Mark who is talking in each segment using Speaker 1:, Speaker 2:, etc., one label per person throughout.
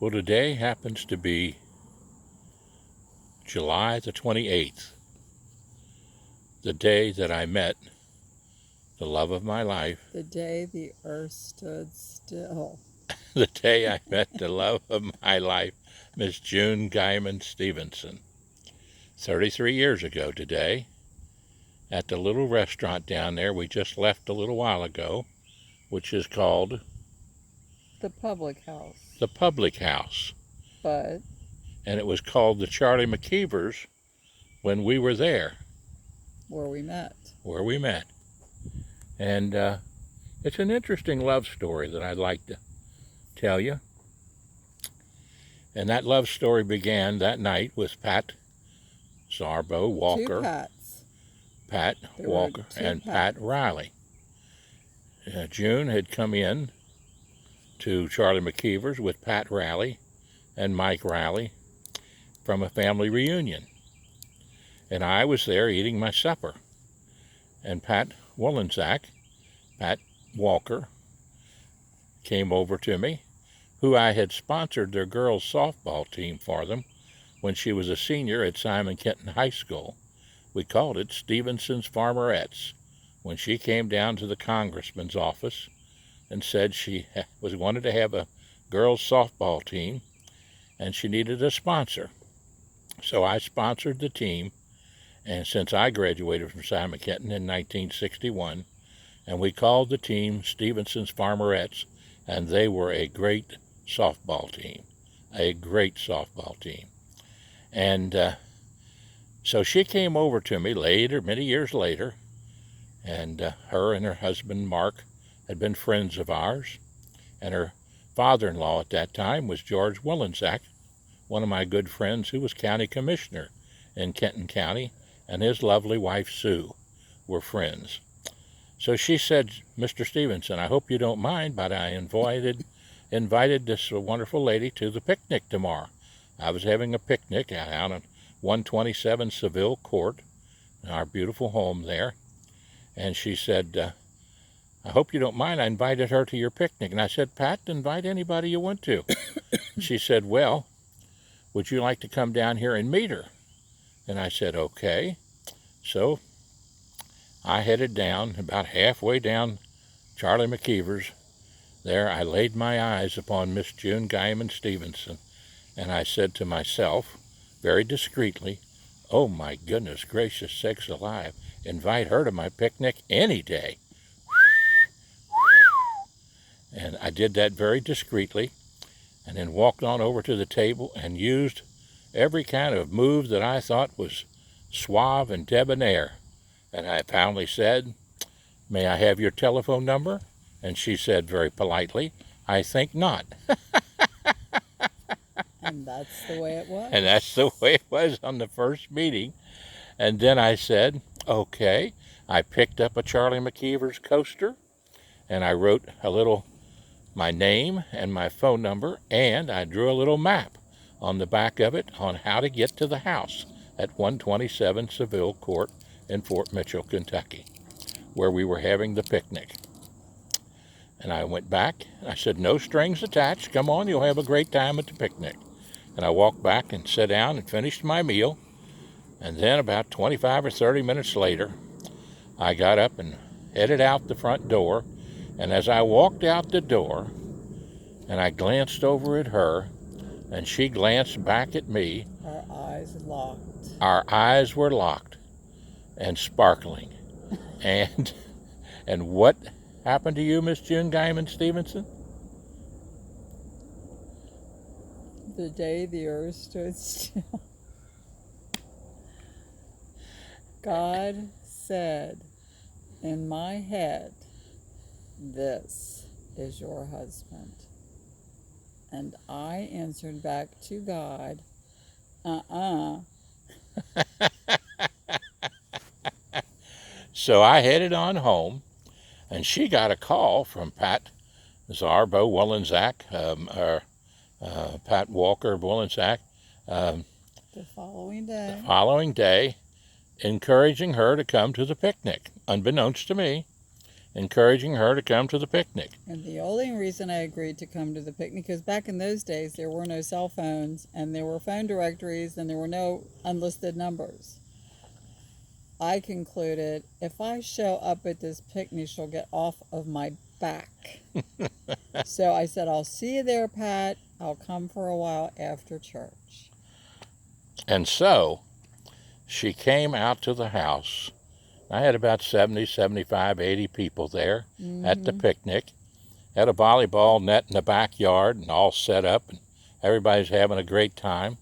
Speaker 1: Well, today happens to be July the 28th, the day that I met the love of my life,
Speaker 2: The day the earth stood still.
Speaker 1: the day I met the love of my life, Ms.Junes Stevenson. 33 years ago today, at the little restaurant down there we just left a little while ago, which is called
Speaker 2: The public house.
Speaker 1: the Public House.
Speaker 2: But
Speaker 1: And it was called the Charlie McKeevers when we were there,
Speaker 2: where we met.
Speaker 1: And it's an interesting love story that I'd like to tell you. And that love story began that night with Pat Zarbo Walker.
Speaker 2: Two Pats.
Speaker 1: Pat
Speaker 2: There
Speaker 1: Walker
Speaker 2: were two
Speaker 1: and
Speaker 2: Pats.
Speaker 1: Pat Riley. June had come in to Charlie McKeevers with Pat Riley and Mike Riley from a family reunion. And I was there eating my supper. And Pat Walker, came over to me, who I had sponsored their girls' softball team for them when she was a senior at Simon Kenton High School. We called it Stevenson's Farmerettes, when she came down to the congressman's office and said she wanted to have a girls' softball team and she needed a sponsor. So I sponsored the team, and since I graduated from Simon Kenton in 1961, and we called the team Stevenson's Farmerettes, and they were a great softball team. And so she came over to me later, many years later, and her and her husband, Mark, had been friends of ours, and her father-in-law at that time was George Willensack, one of my good friends who was county commissioner in Kenton County, and his lovely wife, Sue, were friends. So she said, "Mr. Stevenson, I hope you don't mind, but I invited this wonderful lady to the picnic tomorrow." I was having a picnic out on 127 Seville Court, our beautiful home there. And she said, "I hope you don't mind, I invited her to your picnic." And I said, "Pat, invite anybody you want to." She said, "Well, would you like to come down here and meet her?" And I said, "Okay." So I headed down, about halfway down Charlie McKeevers. There I laid my eyes upon Miss June Guyman Stevenson, and I said to myself, very discreetly, "Oh my goodness gracious sakes alive, invite her to my picnic any day." And I did that very discreetly, and then walked on over to the table and used every kind of move that I thought was suave and debonair. And I finally said, "May I have your telephone number?" And she said very politely, "I think not."
Speaker 2: And that's the way it was.
Speaker 1: And that's the way it was on the first meeting. And then I said, "Okay." I picked up a Charlie McKeevers coaster, and I wrote my name and my phone number, and I drew a little map on the back of it on how to get to the house at 127 Seville Court in Fort Mitchell, Kentucky, where we were having the picnic. And I went back, and I said, "No strings attached. Come on, you'll have a great time at the picnic." And I walked back and sat down and finished my meal. And then about 25 or 30 minutes later, I got up and headed out the front door. And as I walked out the door, and I glanced over at her, and she glanced back at me,
Speaker 2: Our eyes locked.
Speaker 1: our eyes were locked and sparkling. And what happened to you, Miss June Guyman Stevenson?
Speaker 2: The day the earth stood still. God said in my head, "This is your husband." And I answered back to God,
Speaker 1: So I headed on home, and she got a call from Pat Zarbo Willensack, Pat Walker Willensack,
Speaker 2: the
Speaker 1: following day, encouraging her to come to the picnic, unbeknownst to me. encouraging her to come to the picnic.
Speaker 2: And the only reason I agreed to come to the picnic, because back in those days there were no cell phones and there were phone directories and there were no unlisted numbers. I concluded if I show up at this picnic, she'll get off of my back. So I said, I'll see you there, Pat. I'll come for a while after church.
Speaker 1: And so she came out to the house. I had about 70, 75, 80 people there at the picnic. Had a volleyball net in the backyard and all set up, and everybody's having a great time.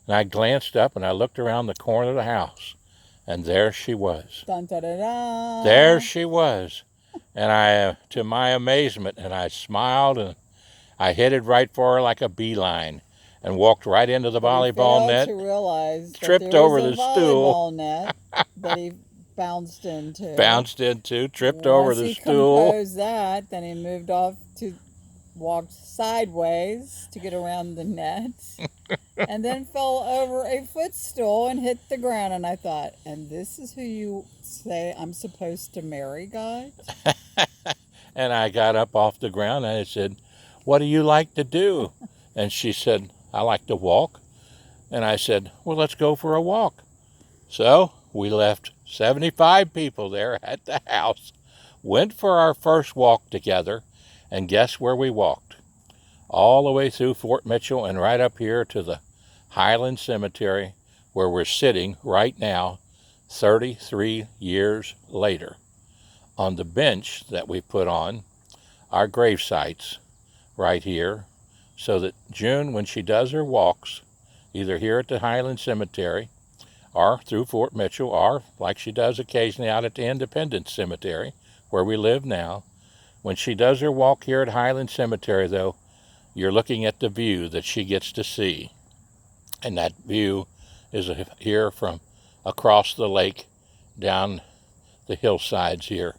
Speaker 1: And I glanced up and I looked around the corner of the house, and there she was.
Speaker 2: Dun, da, da, da.
Speaker 1: There she was. And I, to my amazement, and I smiled and I headed right for her like a beeline and walked right into the volleyball net.
Speaker 2: To realize that
Speaker 1: tripped
Speaker 2: there
Speaker 1: over
Speaker 2: was a
Speaker 1: the stool.
Speaker 2: volleyball net that he bounced into.
Speaker 1: Tripped over the stool.
Speaker 2: Once he composed that, then he moved off to walk sideways to get around the net, and then fell over a footstool and hit the ground. And I thought, and this is who you say I'm supposed to marry, God?
Speaker 1: And I got up off the ground and I said, what do you like to do? And she said, I like to walk. And I said, well, let's go for a walk. So we left 75 people there at the house, went for our first walk together, and guess where we walked? All the way through Fort Mitchell and right up here to the Highland Cemetery, where we're sitting right now, 33 years later. On the bench that we put on our grave sites right here, so that June, when she does her walks, either here at the Highland Cemetery or through Fort Mitchell, or like she does occasionally out at the Independence Cemetery, where we live now, when she does her walk here at Highland Cemetery, though, you're looking at the view that she gets to see. And that view is here from across the lake down the hillsides here,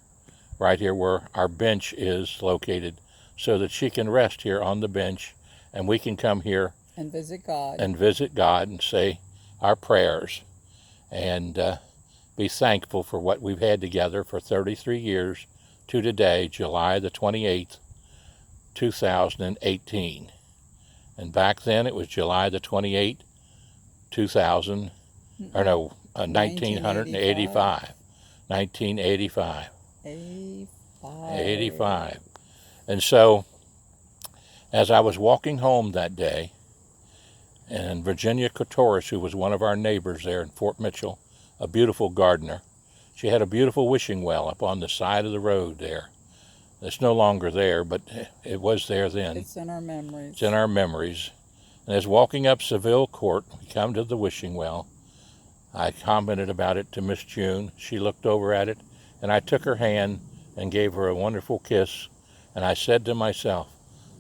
Speaker 1: right here where our bench is located, so that she can rest here on the bench and we can come here
Speaker 2: and visit God
Speaker 1: and say our prayers and be thankful for what we've had together for 33 years to today, July the 28th, 2018. And back then it was July the 28th, 1985. 1985. 85. And so, as I was walking home that day, and Virginia Kotoris, who was one of our neighbors there in Fort Mitchell, a beautiful gardener, she had a beautiful wishing well up on the side of the road there. It's no longer there, but it was there then.
Speaker 2: It's in our memories.
Speaker 1: It's in our memories. And as walking up Seville Court, we come to the wishing well. I commented about it to Ms.Junes. She looked over at it, and I took her hand and gave her a wonderful kiss. And I said to myself,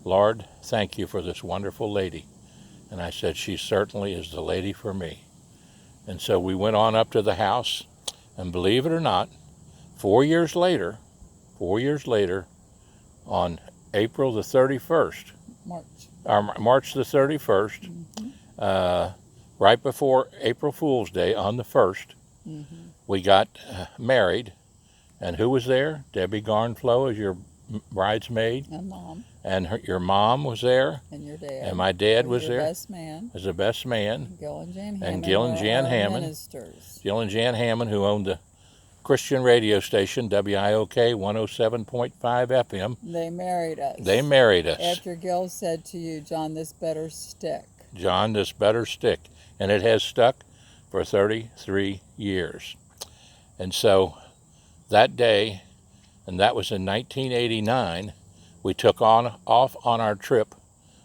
Speaker 1: Lord, thank you for this wonderful lady. And I said, she certainly is the lady for me. And so we went on up to the house, and believe it or not, 4 years later, on April the 31st, March the 31st, right before April Fool's Day on the 1st, we got married. And who was there? Debbie Garnflow as your bridesmaid.
Speaker 2: And Mom.
Speaker 1: And your mom was there.
Speaker 2: And your dad.
Speaker 1: And my dad was there.
Speaker 2: Best man.
Speaker 1: As the best man.
Speaker 2: Gil and Jan Hammond.
Speaker 1: And Gil and Jan Hammond.
Speaker 2: Ministers.
Speaker 1: Gil and Jan Hammond, who owned the Christian radio station, WIOK 107.5 FM.
Speaker 2: They married us.
Speaker 1: They married us.
Speaker 2: After Gil said to you, John, this better stick.
Speaker 1: John, this better stick. And it has stuck for 33 years. And so that day, and that was in 1989, we took off on our trip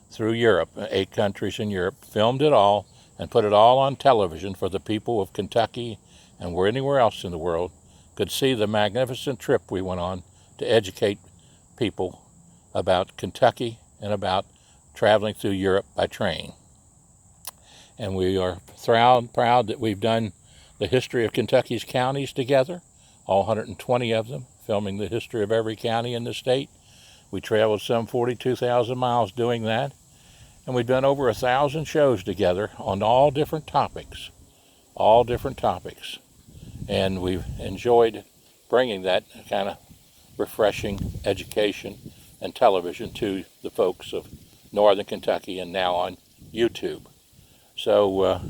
Speaker 1: through Europe, 8 countries in Europe, filmed it all, and put it all on television for the people of Kentucky and anywhere else in the world could see the magnificent trip we went on to educate people about Kentucky and about traveling through Europe by train. And we are proud that we've done the history of Kentucky's counties together, all 120 of them, filming the history of every county in the state. We traveled some 42,000 miles doing that, and we've done over 1,000 shows together on all different topics. And we've enjoyed bringing that kind of refreshing education and television to the folks of Northern Kentucky and now on YouTube. So,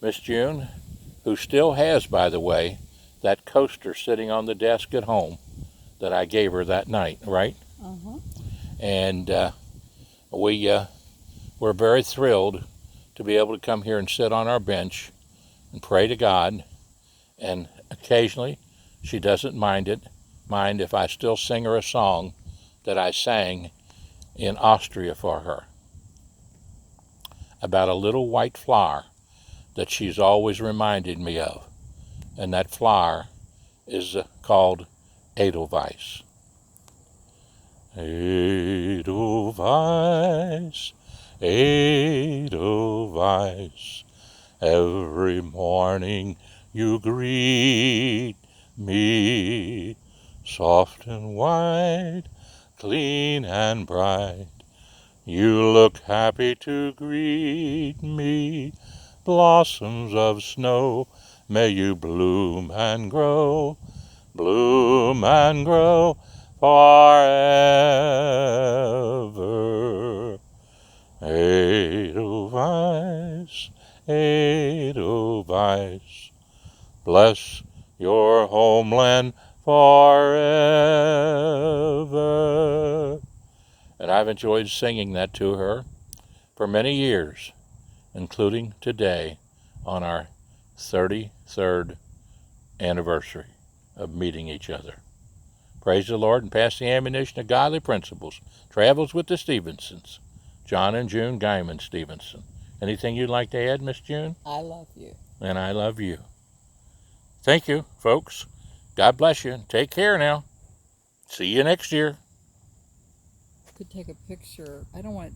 Speaker 1: Miss June, who still has, by the way, that coaster sitting on the desk at home that I gave her that night, right?
Speaker 2: Uh-huh.
Speaker 1: And we're very thrilled to be able to come here and sit on our bench and pray to God. And occasionally, she doesn't mind if I still sing her a song that I sang in Austria for her about a little white flower that she's always reminded me of. And that flower is called Edelweiss. Edelweiss, Edelweiss, every morning you greet me, soft and white, clean and bright. You look happy to greet me, blossoms of snow, may you bloom and grow forever. Edelweiss, Edelweiss, bless your homeland forever. And I've enjoyed singing that to her for many years, including today on our 33rd anniversary of meeting each other. Praise the Lord and pass the ammunition of godly principles. Travels with the Stevensons. John and June Guyman Stevenson. Anything you'd like to add, Miss June?
Speaker 2: I love you.
Speaker 1: And I love you. Thank you, folks. God bless you. Take care now. See you next year.
Speaker 2: Could take a picture. I don't want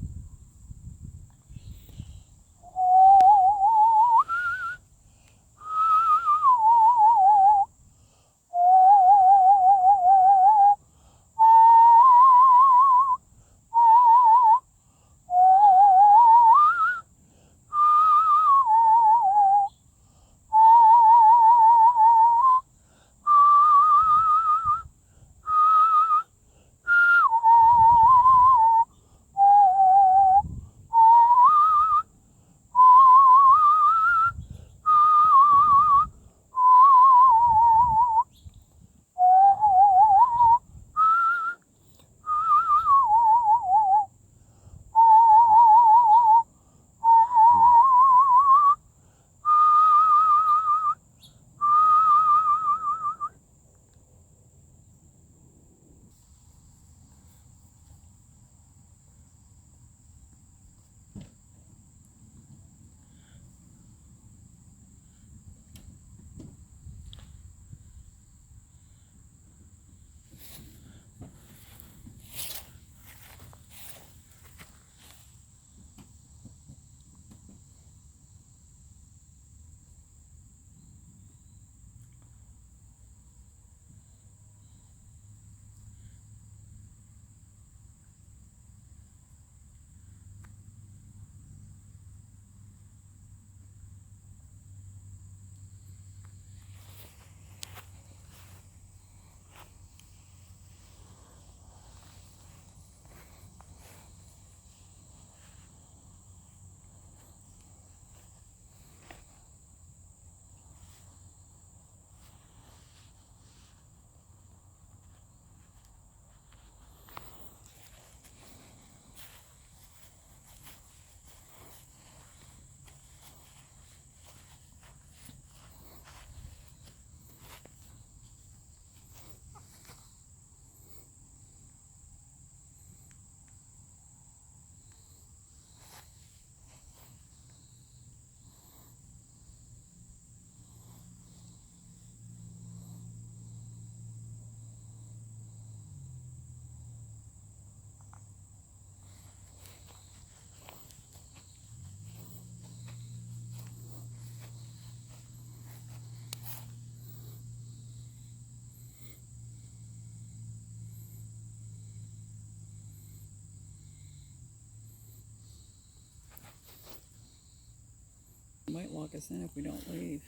Speaker 2: might lock us in if we don't leave.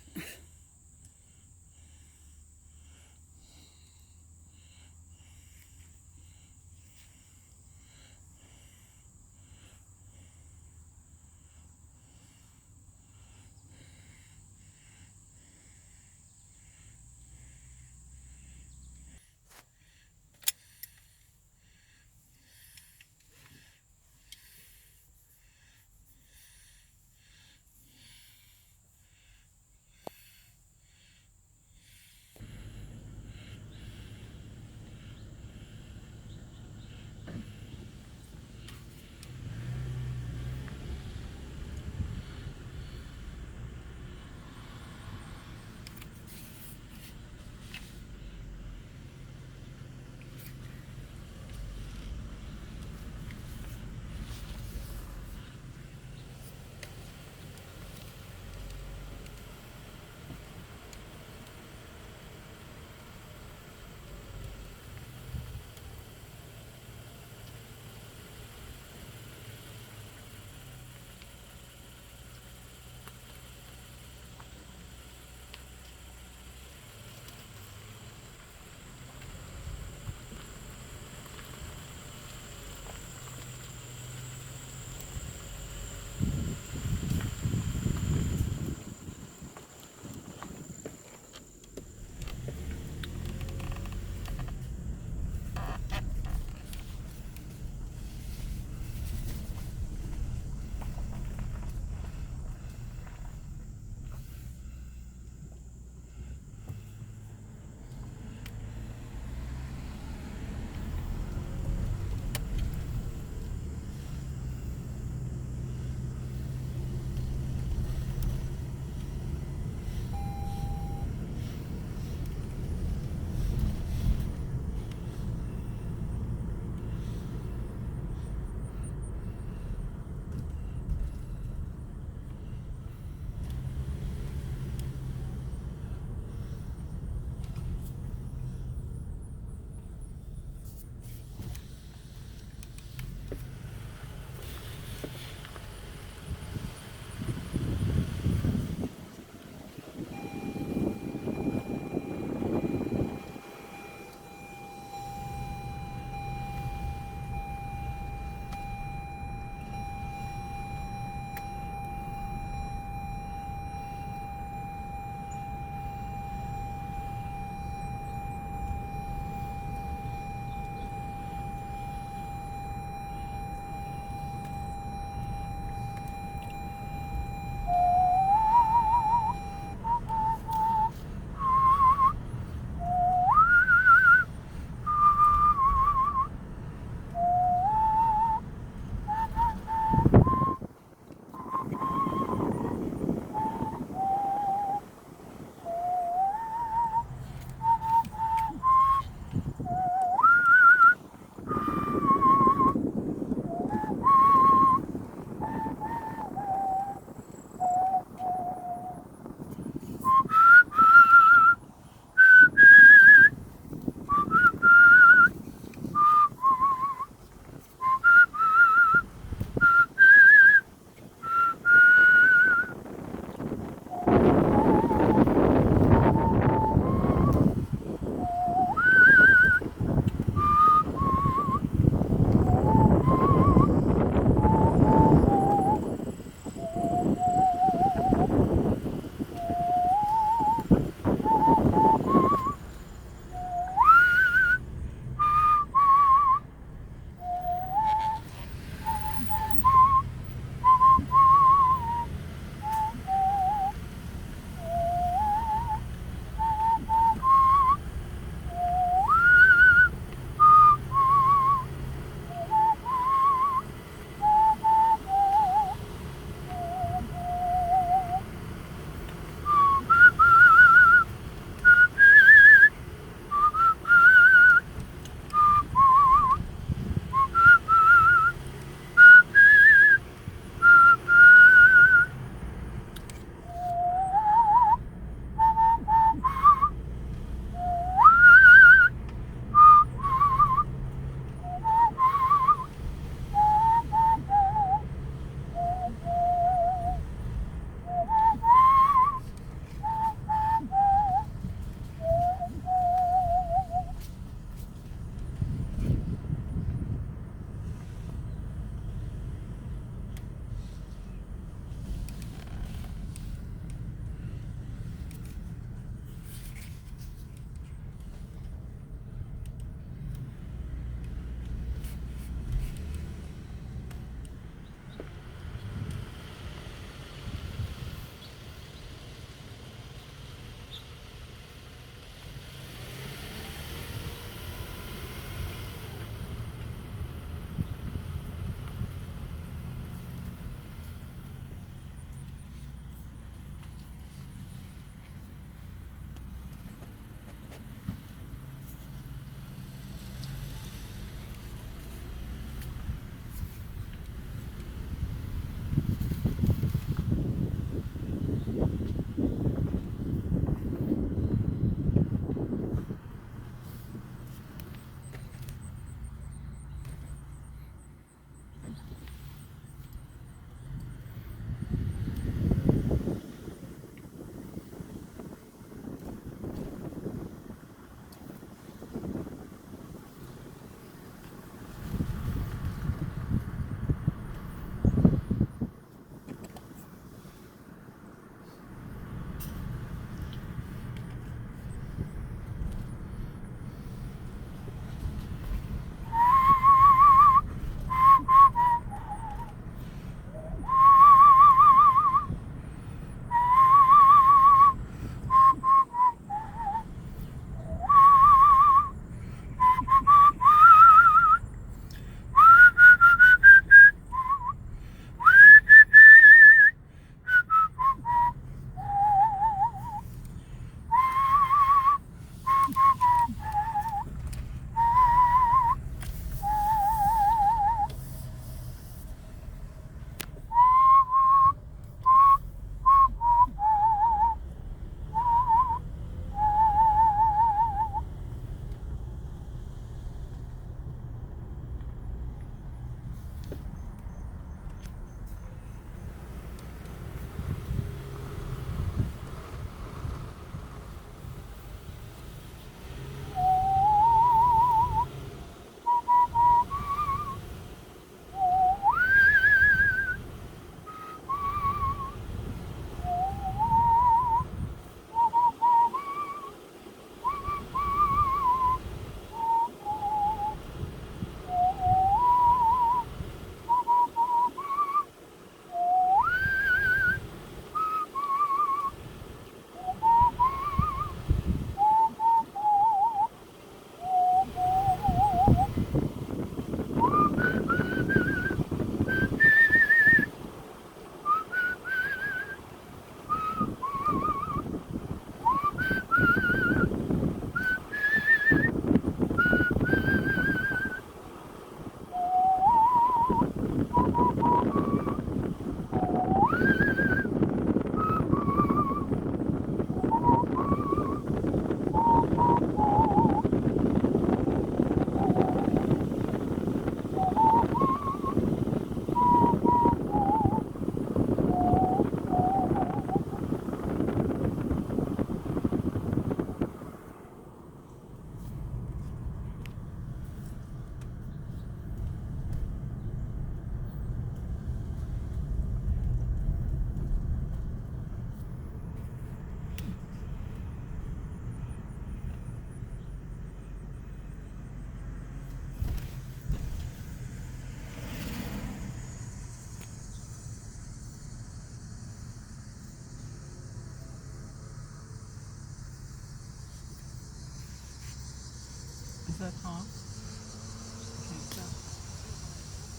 Speaker 2: that, Tom?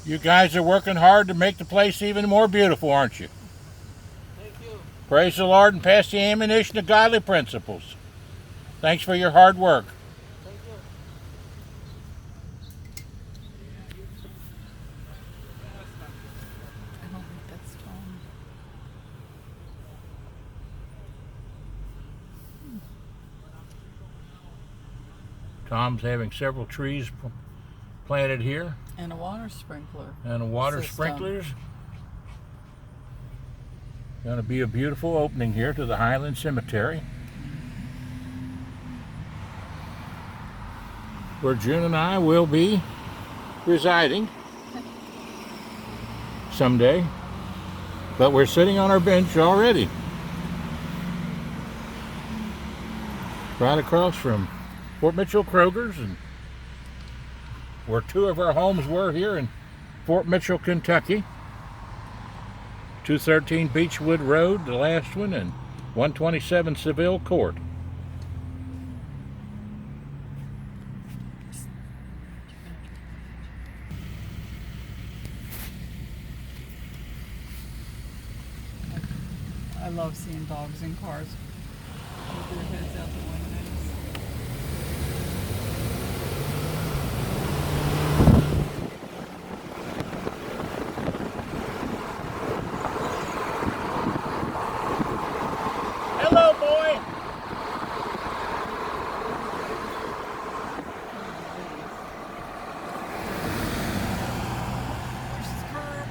Speaker 1: You guys are working hard to make the place even more beautiful, aren't you?
Speaker 3: Thank you.
Speaker 1: Praise the Lord and pass the ammunition of godly principles. Thanks for your hard work.
Speaker 3: Thank you.
Speaker 2: I don't think that's Tom.
Speaker 1: Tom's having several trees planted here
Speaker 2: And a water sprinkler.
Speaker 1: and a water
Speaker 2: System.
Speaker 1: sprinklers. Going to be a beautiful opening here to the Highland Cemetery, where June and I will be residing someday. But we're sitting on our bench already, right across from Fort Mitchell Kroger's, and where two of our homes were here in Fort Mitchell, Kentucky. 213 Beechwood Road, the last one, and 127 Seville Court.
Speaker 2: I love seeing dogs in cars with their heads out the windows.
Speaker 1: Hello, boy.
Speaker 2: There's his curb.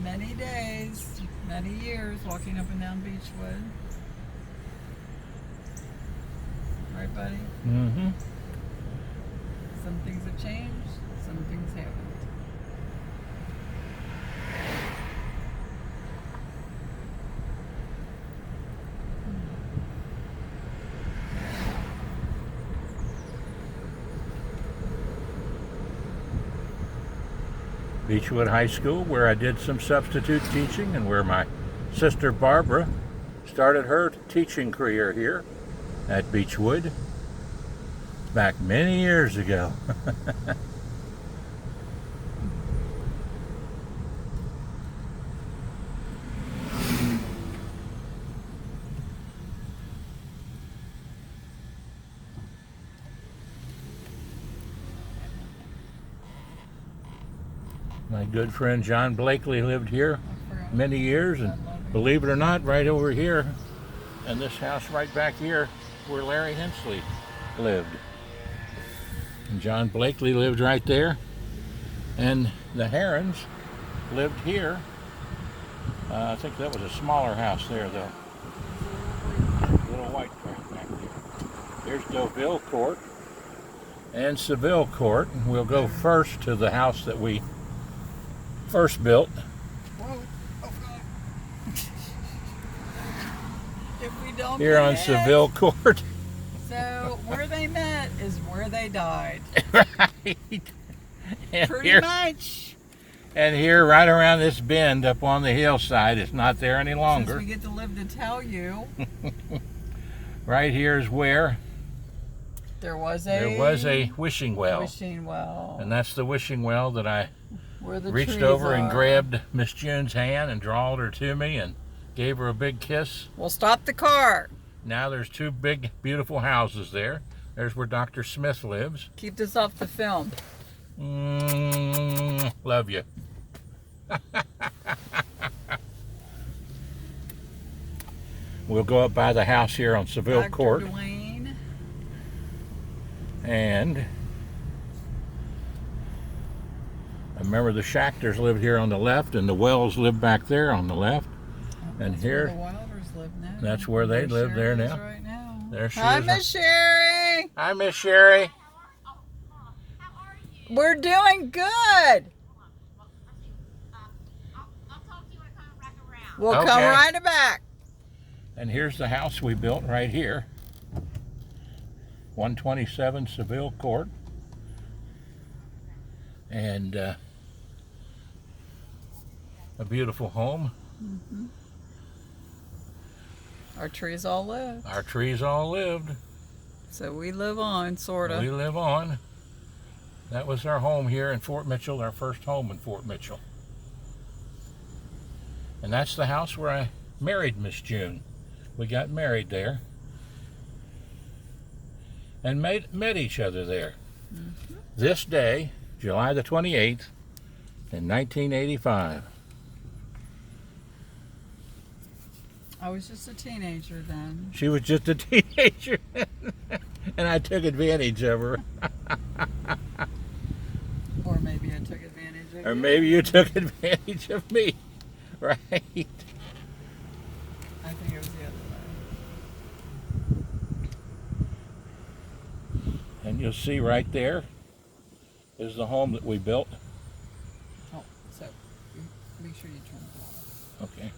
Speaker 2: Many days, many years walking up and down Beechwood. Right, buddy?
Speaker 1: Mm-hmm.
Speaker 2: Some things have changed, some things haven't.
Speaker 1: Beechwood High School, where I did some substitute teaching and where my sister Barbara started her teaching career here at Beechwood back many years ago. My good friend John Blakely lived here many years, and believe it or not, right over here in this house right back here where Larry Hensley lived. And John Blakely lived right there, and the Herons lived here. I think that was a smaller house there, though. Little white crap back there. Here's Deauville Court and Seville Court. We'll go first to the house that we first built.
Speaker 2: Whoa. Oh, God. If we don't
Speaker 1: Here
Speaker 2: get
Speaker 1: on
Speaker 2: hit.
Speaker 1: Seville Court.
Speaker 2: So where they met is where they died.
Speaker 1: Right. And
Speaker 2: Pretty
Speaker 1: here,
Speaker 2: much.
Speaker 1: and here, right around this bend up on the hillside, it's not there any
Speaker 2: Since
Speaker 1: longer.
Speaker 2: we get to live to tell you,
Speaker 1: Right here is where
Speaker 2: there was
Speaker 1: a wishing well.
Speaker 2: wishing well.
Speaker 1: And that's the wishing well that I
Speaker 2: Where the
Speaker 1: reached
Speaker 2: trees
Speaker 1: over and
Speaker 2: are.
Speaker 1: grabbed Ms.Junes' hand and drawled her to me and gave her a big kiss.
Speaker 2: We'll stop the car.
Speaker 1: Now there's two big, beautiful houses there. There's where Dr. Smith lives.
Speaker 2: Keep this off the film.
Speaker 1: Love you. We'll go up by the house here on Seville
Speaker 2: Dr.
Speaker 1: Court.
Speaker 2: Dwayne.
Speaker 1: And I remember the Schachters lived here on the left, and the Wells lived back there on the left. And
Speaker 2: That's
Speaker 1: here,
Speaker 2: where the Wilders live now.
Speaker 1: that's where they live there
Speaker 2: Sherry is
Speaker 1: now.
Speaker 2: Right now.
Speaker 1: There she
Speaker 2: Hi,
Speaker 1: is.
Speaker 2: Miss Sherry.
Speaker 1: Hi, Miss Sherry.
Speaker 2: We're doing good. We'll come
Speaker 1: Okay.
Speaker 2: right back.
Speaker 1: And here's the house we built right here. 127 Seville Court. And a beautiful home.
Speaker 2: Our trees all lived.
Speaker 1: Our trees all lived.
Speaker 2: So we live on, sort of.
Speaker 1: We live on. That was our home here in Fort Mitchell, our first home in Fort Mitchell. And that's the house where I married Miss June. We got married there. And met each other there.
Speaker 2: Mm-hmm.
Speaker 1: This day, July the 28th, in 1985.
Speaker 2: I was just a teenager then.
Speaker 1: She was just a teenager, and I took advantage of her.
Speaker 2: Or maybe I took advantage of
Speaker 1: Or
Speaker 2: you.
Speaker 1: maybe you took advantage of me, right?
Speaker 2: I think it was the other way.
Speaker 1: And you'll see right there is the home that we built.
Speaker 2: Oh, so make sure you turn it off.
Speaker 1: Okay.